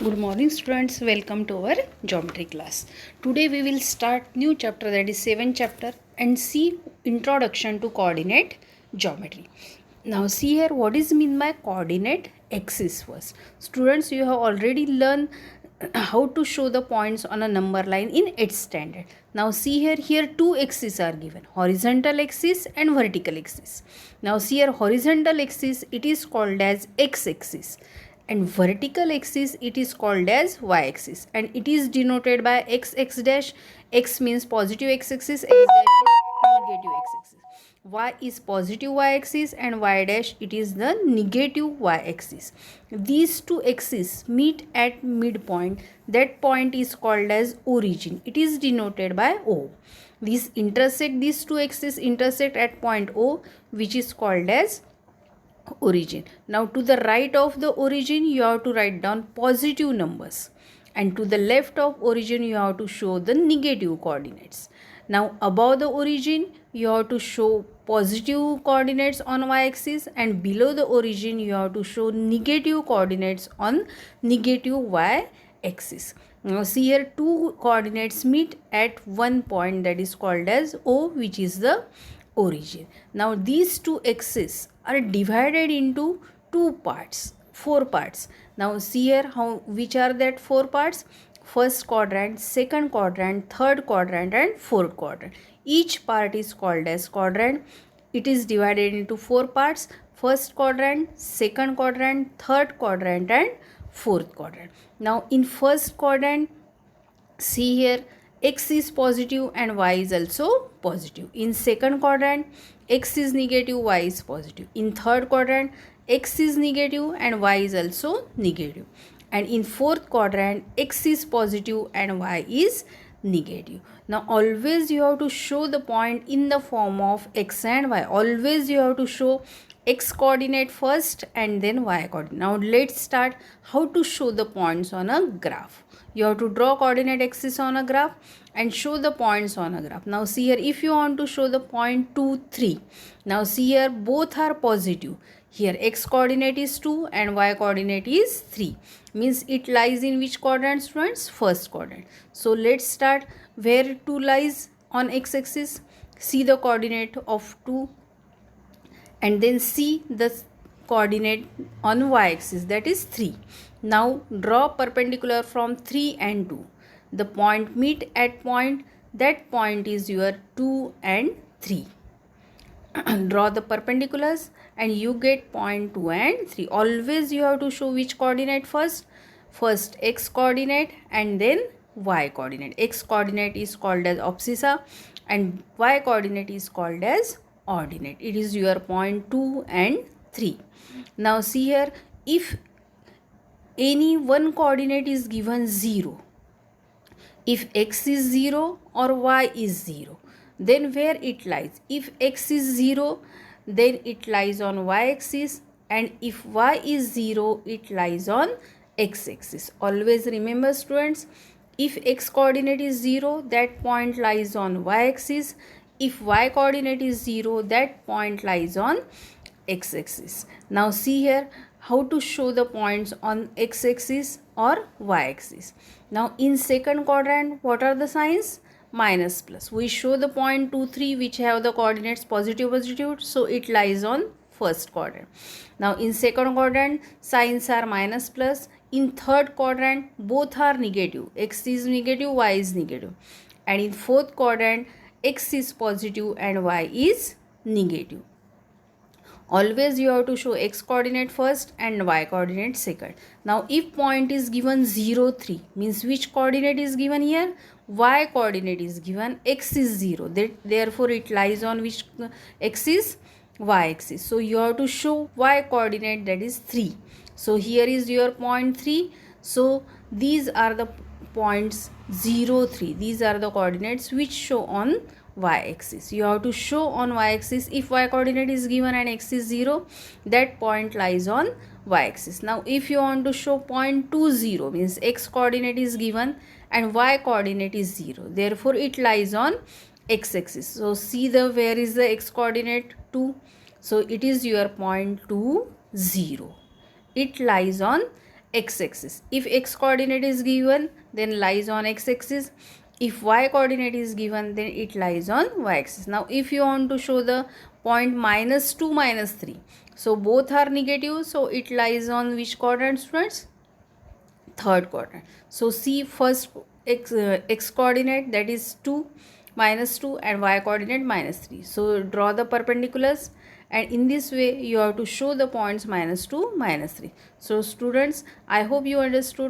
Good morning students, welcome to our geometry class. Today we will start new chapter, that is 7th chapter, and see introduction to coordinate geometry. Now see here what is mean by coordinate axis first. Students, you have already learned how to show the points on a number line in 8th standard. Now see here two axes are given, horizontal axis and vertical axis. Now see here horizontal axis, it is called as x axis, and vertical axis it is called as y axis, and it is denoted by x dash. X means positive x axis, x dash is negative x axis, y is positive y axis, and y dash it is the negative y axis. These two axes meet at midpoint. That point is called as origin. It is denoted by O. These two axes intersect at point O, which is called as origin. Now to the right of the origin you have to write down positive numbers, and to the left of origin you have to show the negative coordinates. Now above the origin you have to show positive coordinates on y axis, and below the origin you have to show negative coordinates on negative y axis. Now see here two coordinates meet at one point, that is called as O, which is the origin. Now these two axes are divided into four parts. Now see here which are that four parts: first quadrant, second quadrant, third quadrant, and fourth quadrant. Each part is called as quadrant. It is divided into four parts: first quadrant, second quadrant, third quadrant, and fourth quadrant. Now in first quadrant, see here x is positive and y is also positive. In second quadrant, x is negative, y is positive. In third quadrant, x is negative and y is also negative. And in fourth quadrant, x is positive and y is negative. Now always you have to show the point in the form of x and y. Always you have to show x coordinate first and then y coordinate. Now let's start how to show the points on a graph. You have to draw coordinate axis on a graph and show the points on a graph. Now see here, if you want to show the point 2, 3. Now see here both are positive. Here x coordinate is 2 and y coordinate is 3. Means it lies in which quadrant, students? First quadrant. So let's start where 2 lies on x axis. See the coordinate of 2 and then see the coordinate on y axis, that is 3. Now draw perpendicular from 3 and 2. The point meet at point, that point is your 2 and 3. Draw the perpendiculars and you get point 2 and 3. Always you have to show which coordinate first. First x coordinate and then y coordinate. X coordinate is called as abscissa and y coordinate is called as ordinate. It is your point 2 and 3. Now see here, if any one coordinate is given 0, if x is 0 or y is 0, then where it lies? If x is 0, then it lies on y axis, and if y is 0, it lies on x axis. Always remember, students, if x coordinate is 0, that point lies on y axis. If y coordinate is 0, that point lies on x axis. Now see here how to show the points on x axis or y axis. Now in second quadrant, what are the signs? Minus plus. We show the point 2, 3 which have the coordinates positive, so it lies on first quadrant. Now in second quadrant, signs are minus plus. In third quadrant, both are negative. X is negative, y is negative. And in fourth quadrant, x is positive and y is negative. Always you have to show x coordinate first and y coordinate second. Now if point is given 0, 3, means which coordinate is given here? Y coordinate is given. X is 0, therefore it lies on which axis? Y axis. So you have to show y coordinate, that is 3. So here is your point 3. So these are the points 0, 3. These are the coordinates which show on y axis. You have to show on y axis. If y coordinate is given and x is 0, that point lies on y axis. Now if you want to show point 2, 0, means x coordinate is given and y coordinate is 0, therefore it lies on x axis. So see where is the x coordinate? 2. So it is your point 2, 0. It lies on x-axis. If x coordinate is given, then lies on x-axis. If y coordinate is given, then it lies on y-axis. Now if you want to show the point -2, -3, so both are negative, so it lies on which quadrant, students? Third quadrant. So see first x coordinate, that is 2, -2, and y coordinate -3. So draw the perpendiculars, and in this way you have to show the points -2, -3. So students, I hope you understood